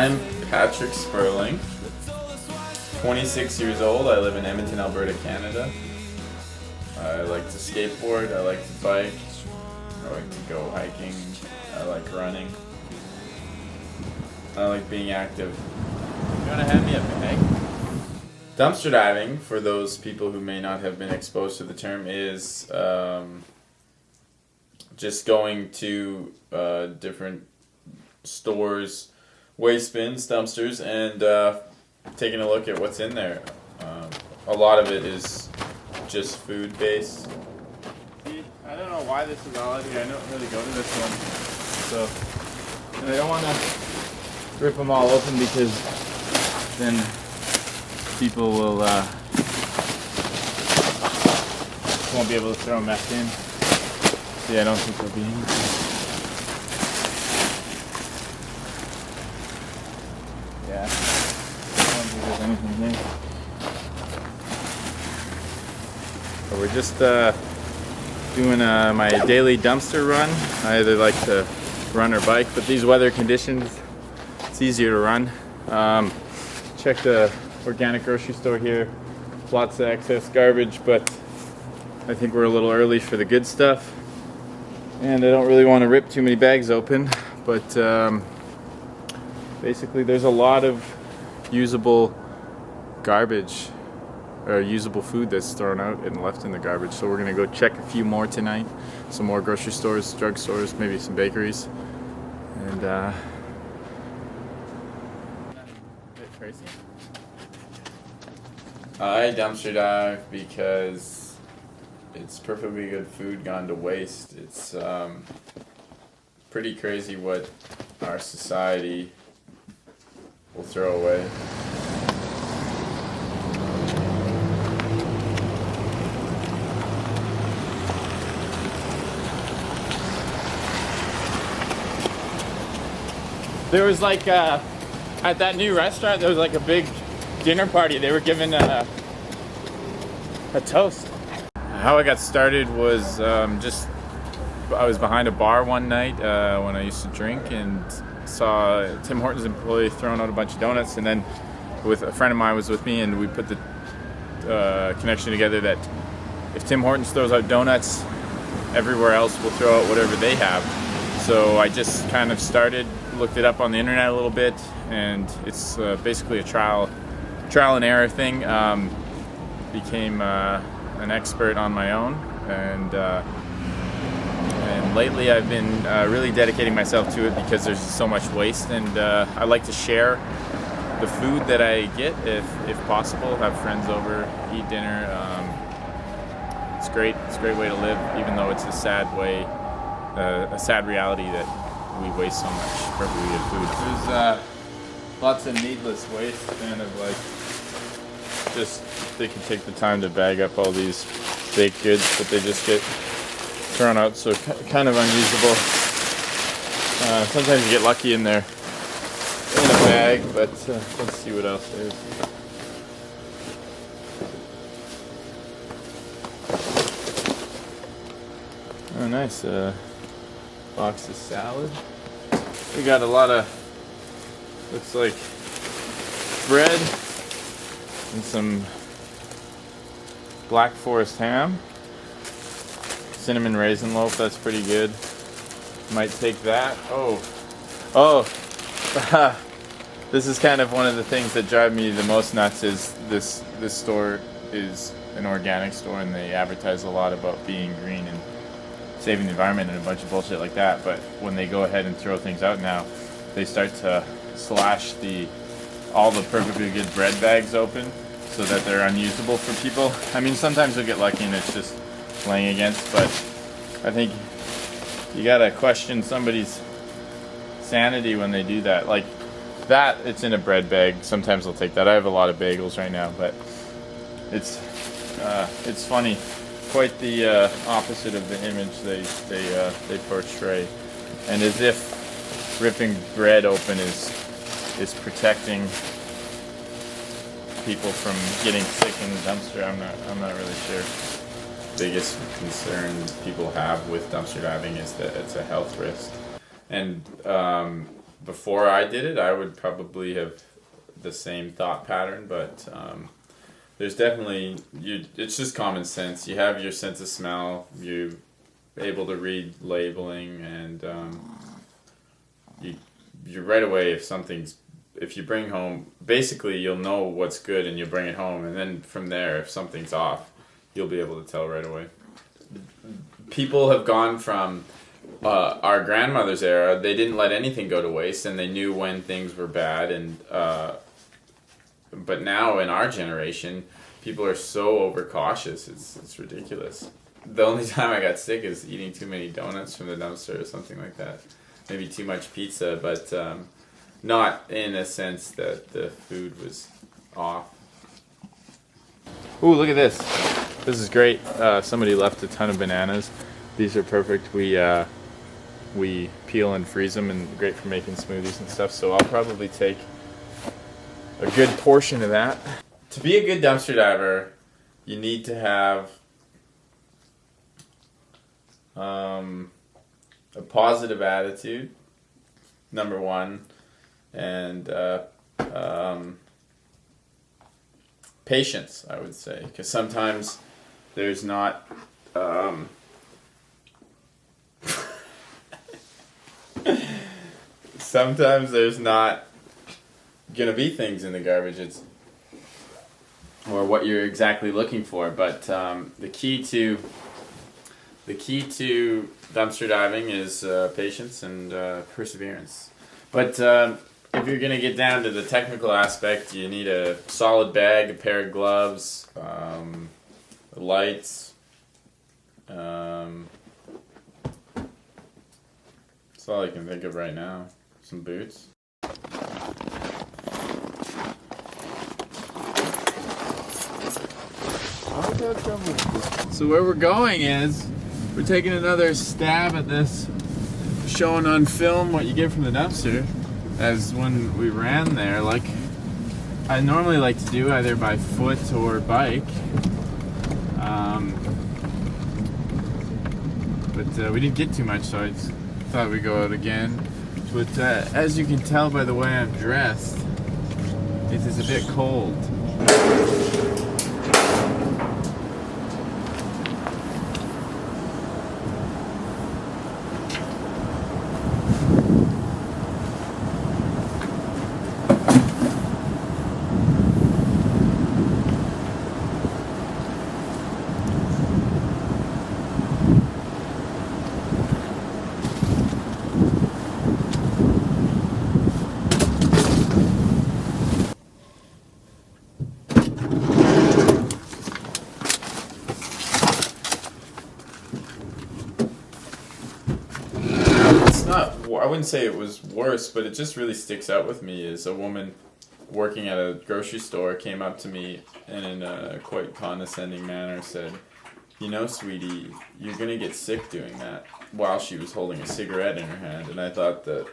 I'm Patrick Sperling, 26 years old. I live in Edmonton, Alberta, Canada. I like to skateboard, I like to bike, I like to go hiking, I like running. I like being active. You want to hand me a bag? Dumpster diving, for those people who may not have been exposed to the term, is just going to different stores, waste bins, dumpsters, and taking a look at what's in there. A lot of it is just food based. I don't know why this is all here. I don't really go to this one. So, and I don't want to rip them all open because then people will won't be able to throw them back in. See, I don't think there'll be anything. Yeah, I don't think there's anything here. So we're just doing my daily dumpster run. I either like to run or bike, but these weather conditions, it's easier to run. Check the organic grocery store here. Lots of excess garbage, but I think we're a little early for the good stuff. And I don't really want to rip too many bags open, but basically there's a lot of usable garbage or usable food that's thrown out and left in the garbage. So we're gonna go check a few more tonight. Some more grocery stores, drugstores, maybe some bakeries. And a bit crazy. I dumpster dive because it's perfectly good food gone to waste. It's pretty crazy what our society will throw away. There was like at that new restaurant, there was like a big dinner party. They were giving a toast. How I got started was I was behind a bar one night when I used to drink and saw Tim Hortons employee throwing out a bunch of donuts, and then with a friend of mine was with me, and we put the connection together that if Tim Hortons throws out donuts, everywhere else will throw out whatever they have. So I just kind of looked it up on the internet a little bit, and it's basically a trial and error thing. Became an expert on my own, and lately I've been really dedicating myself to it because there's so much waste, and I like to share the food that I get if possible. Have friends over, eat dinner. It's great. It's a great way to live, even though it's a sad reality that we waste so much perfectly good food. There's lots of needless waste, kind of like just they can take the time to bag up all these baked goods, but they just get thrown out, so kind of unusable. Sometimes you get lucky in there in a bag, but let's see what else there is. Oh, nice. Box of salad. We got a lot of, looks like bread and some Black Forest ham. Cinnamon raisin loaf, that's pretty good. Might take that. Oh. This is kind of one of the things that drive me the most nuts is this store is an organic store, and they advertise a lot about being green and saving the environment and a bunch of bullshit like that, but when they go ahead and throw things out now, they start to slash all the perfectly good bread bags open so that they're unusable for people. I mean, sometimes you'll get lucky and it's just laying against, but I think you gotta question somebody's sanity when they do that. Like that, it's in a bread bag. Sometimes they'll take that. I have a lot of bagels right now, but it's funny. Quite the opposite of the image they portray, and as if ripping bread open is protecting people from getting sick in the dumpster. I'm not really sure. Biggest concern people have with dumpster diving is that it's a health risk, and before I did it, I would probably have the same thought pattern, but there's definitely it's just common sense. You have your sense of smell. You're able to read labeling, and you right away if you bring home, basically you'll know what's good and you'll bring it home, and then from there, if something's off, you'll be able to tell right away. People have gone from our grandmother's era; they didn't let anything go to waste, and they knew when things were bad. And but now in our generation, people are so overcautious. It's ridiculous. The only time I got sick is eating too many donuts from the dumpster or something like that. Maybe too much pizza, but not in a sense that the food was off. Ooh, look at this. This is great. Somebody left a ton of bananas. These are perfect. We peel and freeze them, and great for making smoothies and stuff. So I'll probably take a good portion of that. To be a good dumpster diver, you need to have a positive attitude, number one, and patience, I would say, because sometimes there's not sometimes there's not gonna be things in the garbage or what you're exactly looking for. But the key to dumpster diving is patience and perseverance. But if you're gonna get down to the technical aspect, you need a solid bag, a pair of gloves, lights. That's all I can think of right now. Some boots. So where we're going is we're taking another stab at this, showing on film what you get from the dumpster, as when we ran there, like I normally like to do either by foot or bike. But we didn't get too much, so I just thought we'd go out again. But as you can tell by the way I'm dressed, it is a bit cold. I wouldn't say it was worse, but it just really sticks out with me is a woman working at a grocery store came up to me and in a quite condescending manner said, "You know, sweetie, you're going to get sick doing that," while she was holding a cigarette in her hand. And I thought that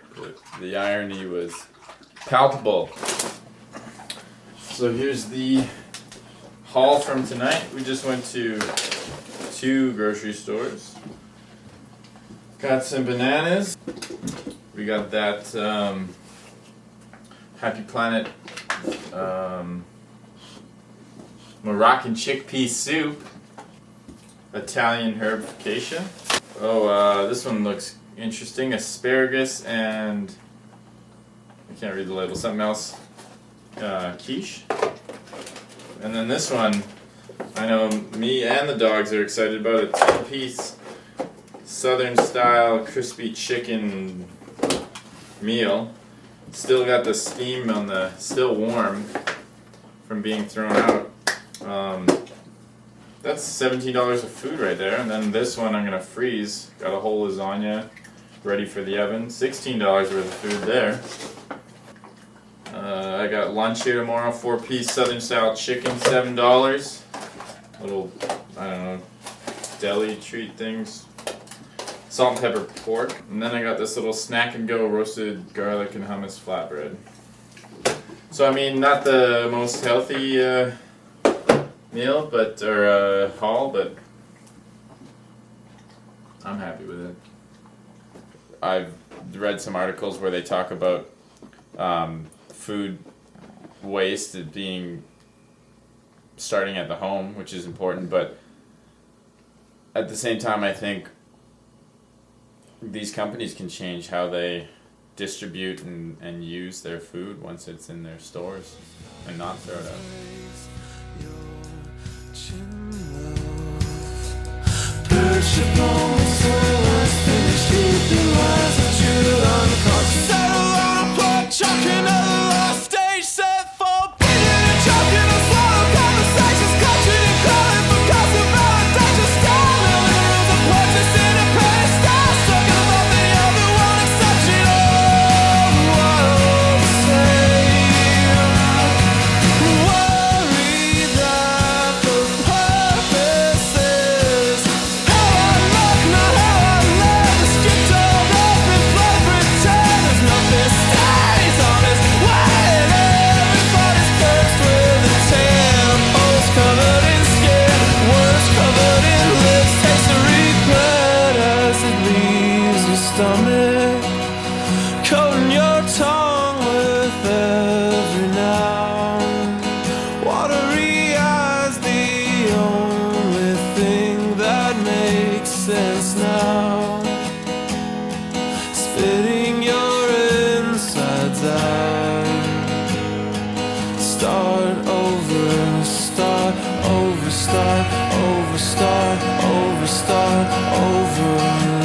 the irony was palpable. So here's the haul from tonight. We just went to 2 grocery stores. Got some bananas. We got that Happy Planet Moroccan chickpea soup, Italian herb focaccia. Oh, this one looks interesting. Asparagus and I can't read the label. Something else. Quiche. And then this one, I know me and the dogs are excited about a 10-piece Southern style crispy chicken meal. Still got the steam on the, still warm from being thrown out. That's $17 of food right there. And then this one I'm gonna freeze. Got a whole lasagna ready for the oven. $16 worth of food there. I got lunch here tomorrow. 4-piece Southern style chicken, $7. Little, I don't know, deli treat things. Salt and pepper pork, and then I got this little snack and go roasted garlic and hummus flatbread. So I mean, not the most healthy meal, but or haul, but I'm happy with it. I've read some articles where they talk about food waste as being starting at the home, which is important, but at the same time, I think these companies can change how they distribute and use their food once it's in their stores and not throw it out. Coating your tongue with every noun. Watery eyes, the only thing that makes sense now. Spitting your insides out. Start over, start over, start over, start over, start over.